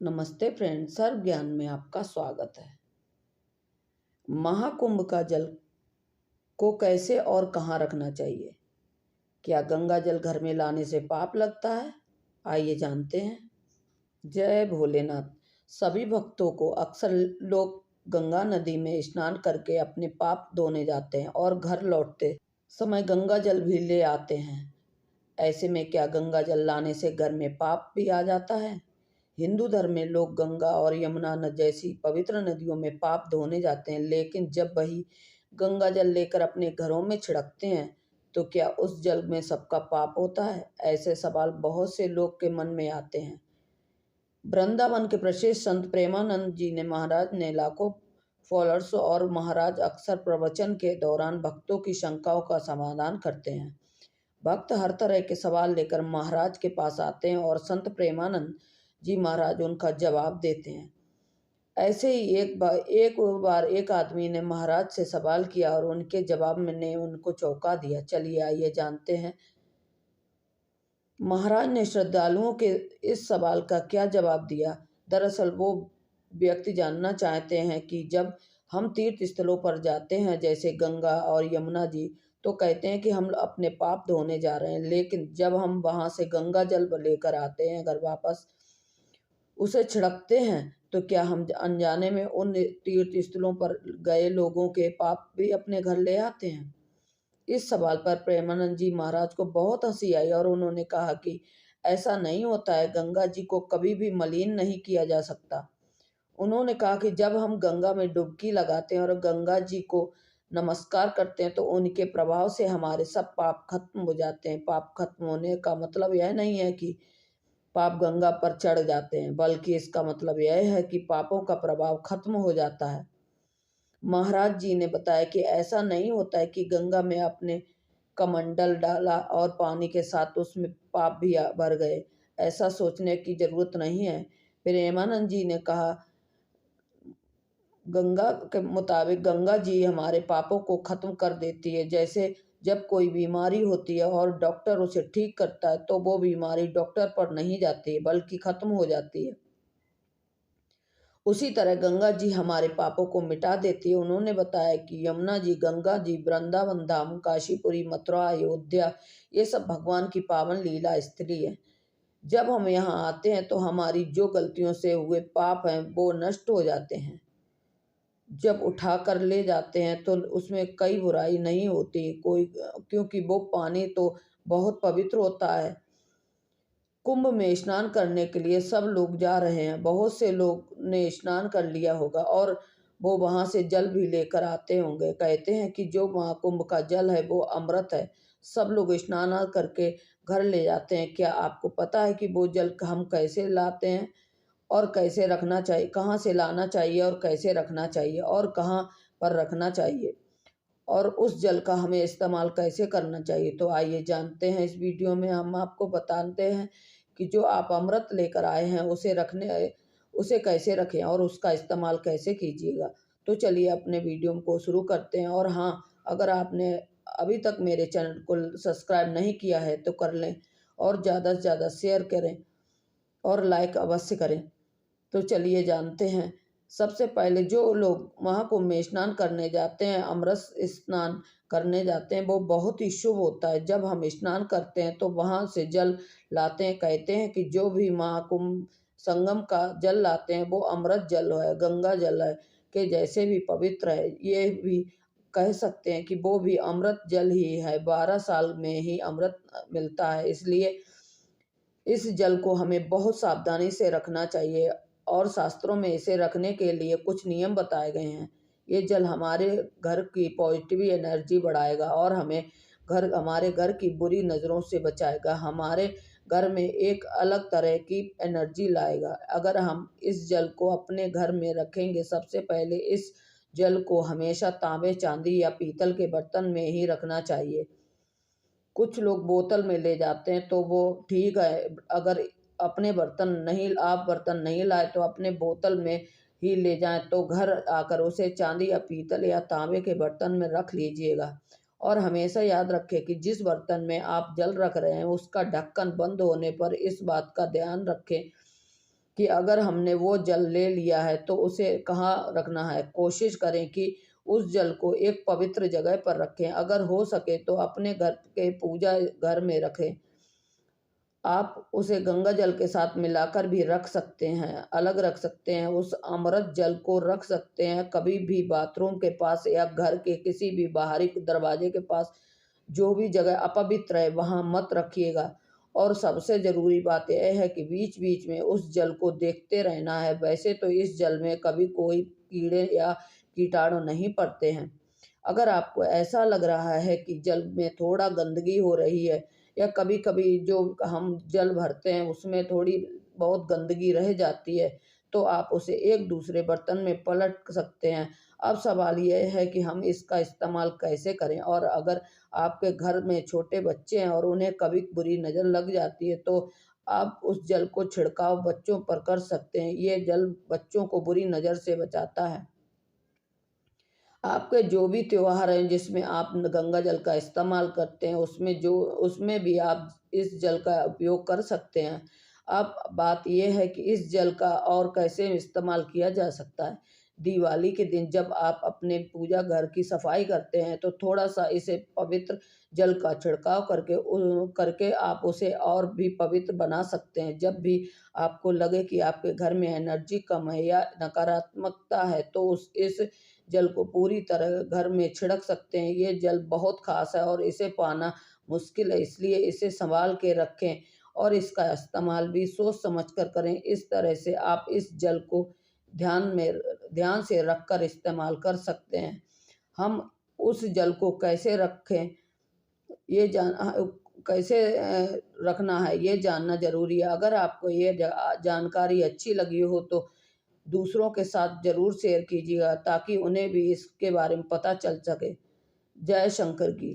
नमस्ते फ्रेंड्स, सर्व ज्ञान में आपका स्वागत है। महाकुंभ का जल को कैसे और कहाँ रखना चाहिए? क्या गंगा जल घर में लाने से पाप लगता है? आइए जानते हैं। जय भोलेनाथ। सभी भक्तों को अक्सर लोग गंगा नदी में स्नान करके अपने पाप धोने जाते हैं और घर लौटते समय गंगा जल भी ले आते हैं। ऐसे में क्या गंगा जल लाने से घर में पाप भी आ जाता है? हिंदू धर्म में लोग गंगा और यमुना जैसी पवित्र नदियों में पाप धोने जाते हैं, लेकिन जब वही गंगा जल लेकर अपने घरों में छिड़कते हैं तो क्या उस जल में सबका पाप होता है? ऐसे सवाल बहुत से लोग के मन में आते हैं। वृंदावन के प्रसिद्ध संत प्रेमानंद जी ने महाराज ने लाखों फॉलोअर्स और महाराज अक्सर प्रवचन के दौरान भक्तों की शंकाओं का समाधान करते हैं। भक्त हर तरह के सवाल लेकर महाराज के पास आते हैं और संत प्रेमानंद जी महाराज उनका जवाब देते हैं। ऐसे ही एक बार एक आदमी ने महाराज से सवाल किया और उनके जवाब में ने उनको चौंका दिया। चलिए आइए जानते हैं महाराज ने श्रद्धालुओं के इस सवाल का क्या जवाब दिया। दरअसल वो व्यक्ति जानना चाहते हैं कि जब हम तीर्थ स्थलों पर जाते हैं जैसे गंगा और यमुना जी, तो कहते हैं कि हम अपने पाप धोने जा रहे हैं, लेकिन जब हम वहां से गंगा जल लेकर आते हैं घर वापस उसे छिड़कते हैं तो क्या हम अनजाने में उन तीर्थ स्थलों पर गए लोगों के पाप भी अपने घर ले आते हैं? इस सवाल पर प्रेमानंद जी महाराज को बहुत हंसी आई और उन्होंने कहा कि ऐसा नहीं होता है, गंगा जी को कभी भी मलिन नहीं किया जा सकता। उन्होंने कहा कि जब हम गंगा में डुबकी लगाते हैं और गंगा जी को नमस्कार करते हैं तो उनके प्रभाव से हमारे सब पाप खत्म हो जाते हैं। पाप खत्म होने का मतलब यह नहीं है कि पाप गंगा पर चढ़ जाते हैं, बल्कि इसका मतलब यह है कि पापों का प्रभाव खत्म हो जाता है। महाराज जी ने बताया कि ऐसा नहीं होता है कि गंगा में आपने कमंडल डाला और पानी के साथ उसमें पाप भी भर गए। ऐसा सोचने की जरूरत नहीं है। प्रेमानंद जी ने कहा, गंगा के मुताबिक गंगा जी हमारे पापों को खत्म कर देती है। जैसे जब कोई बीमारी होती है और डॉक्टर उसे ठीक करता है तो वो बीमारी डॉक्टर पर नहीं जाती है बल्कि खत्म हो जाती है। उसी तरह गंगा जी हमारे पापों को मिटा देती है। उन्होंने बताया कि यमुना जी, गंगा जी, वृंदावन धाम, काशीपुरी, मथुरा, अयोध्या, ये सब भगवान की पावन लीला स्थली है। जब हम यहाँ आते हैं तो हमारी जो गलतियों से हुए पाप हैं वो नष्ट हो जाते हैं। जब उठा कर ले जाते हैं तो उसमें कई बुराई नहीं होती कोई, क्योंकि वो पानी तो बहुत पवित्र होता है। कुंभ में स्नान करने के लिए सब लोग जा रहे हैं। बहुत से लोग ने स्नान कर लिया होगा और वो वहां से जल भी लेकर आते होंगे। कहते हैं कि जो महाकुंभ का जल है वो अमृत है। सब लोग स्नान करके घर ले जाते हैं। क्या आपको पता है कि वो जल हम कैसे लाते हैं और कैसे रखना चाहिए? कहाँ से लाना चाहिए और कैसे रखना चाहिए और कहाँ पर रखना चाहिए, और उस जल का हमें इस्तेमाल कैसे करना चाहिए? तो आइए जानते हैं। इस वीडियो में हम आपको बताते हैं कि जो आप अमृत लेकर आए हैं उसे कैसे रखें और उसका इस्तेमाल कैसे कीजिएगा। तो चलिए अपने वीडियो को शुरू करते हैं। और हाँ, अगर आपने अभी तक मेरे चैनल को सब्सक्राइब नहीं किया है तो कर लें और ज़्यादा से ज़्यादा शेयर करें और लाइक अवश्य करें। तो चलिए जानते हैं। सबसे पहले जो लोग महाकुंभ में स्नान करने जाते हैं, अमृत स्नान करने जाते हैं, वो बहुत ही शुभ होता है। जब हम स्नान करते हैं तो वहां से जल लाते हैं। कहते हैं कि जो भी महाकुंभ संगम का जल लाते हैं वो अमृत जल है, गंगा जल है के जैसे भी पवित्र है। ये भी कह सकते हैं कि वो भी अमृत जल ही है। 12 साल में ही अमृत मिलता है, इसलिए इस जल को हमें बहुत सावधानी से रखना चाहिए और शास्त्रों में इसे रखने के लिए कुछ नियम बताए गए हैं। ये जल हमारे घर की पॉजिटिव एनर्जी बढ़ाएगा और हमारे घर की बुरी नज़रों से बचाएगा। हमारे घर में एक अलग तरह की एनर्जी लाएगा। अगर हम इस जल को अपने घर में रखेंगे, सबसे पहले इस जल को हमेशा तांबे, चांदी या पीतल के बर्तन में ही रखना चाहिए। कुछ लोग बोतल में ले जाते हैं तो वो ठीक है। अगर आप बर्तन नहीं लाए तो अपने बोतल में ही ले जाएं, तो घर आकर उसे चांदी या पीतल या तांबे के बर्तन में रख लीजिएगा। और हमेशा याद रखें कि जिस बर्तन में आप जल रख रहे हैं उसका ढक्कन बंद होने पर इस बात का ध्यान रखें कि अगर हमने वो जल ले लिया है तो उसे कहाँ रखना है। कोशिश करें कि उस जल को एक पवित्र जगह पर रखें। अगर हो सके तो अपने घर के पूजा घर में रखें। आप उसे गंगा जल के साथ मिलाकर भी रख सकते हैं, अलग रख सकते हैं। उस अमृत जल को रख सकते हैं कभी भी बाथरूम के पास या घर के किसी भी बाहरी दरवाजे के पास, जो भी जगह अपवित्र है वहाँ मत रखिएगा। और सबसे ज़रूरी बात यह है कि बीच-बीच में उस जल को देखते रहना है। वैसे तो इस जल में कभी कोई कीड़े या कीटाणु नहीं पड़ते हैं। अगर आपको ऐसा लग रहा है कि जल में थोड़ा गंदगी हो रही है या कभी-कभी जो हम जल भरते हैं उसमें थोड़ी बहुत गंदगी रह जाती है, तो आप उसे एक दूसरे बर्तन में पलट सकते हैं। अब सवाल ये है कि हम इसका इस्तेमाल कैसे करें? और अगर आपके घर में छोटे बच्चे हैं और उन्हें कभी बुरी नज़र लग जाती है, तो आप उस जल को छिड़काव बच्चों पर कर सकते हैं। ये जल बच्चों को बुरी नज़र से बचाता है। आपके जो भी त्योहार हैं जिसमें आप गंगा जल का इस्तेमाल करते हैं, उसमें भी आप इस जल का उपयोग कर सकते हैं। अब बात ये है कि इस जल का और कैसे इस्तेमाल किया जा सकता है। दिवाली के दिन जब आप अपने पूजा घर की सफाई करते हैं तो थोड़ा-सा इसे पवित्र जल का छिड़काव करके आप उसे और भी पवित्र बना सकते हैं। जब भी आपको लगे कि आपके घर में एनर्जी कम है या नकारात्मकता है, तो उस इस जल को पूरी तरह घर में छिड़क सकते हैं। ये जल बहुत ख़ास है और इसे पाना मुश्किल है, इसलिए इसे सँभाल के रखें और इसका इस्तेमाल भी सोच समझ कर करें। इस तरह से आप इस जल को ध्यान से रखकर इस्तेमाल कर सकते हैं। हम उस जल को कैसे रखें, कैसे रखना है ये जानना ज़रूरी है। अगर आपको ये जानकारी अच्छी लगी हो तो दूसरों के साथ ज़रूर शेयर कीजिएगा ताकि उन्हें भी इसके बारे में पता चल सके। जय शंकर की।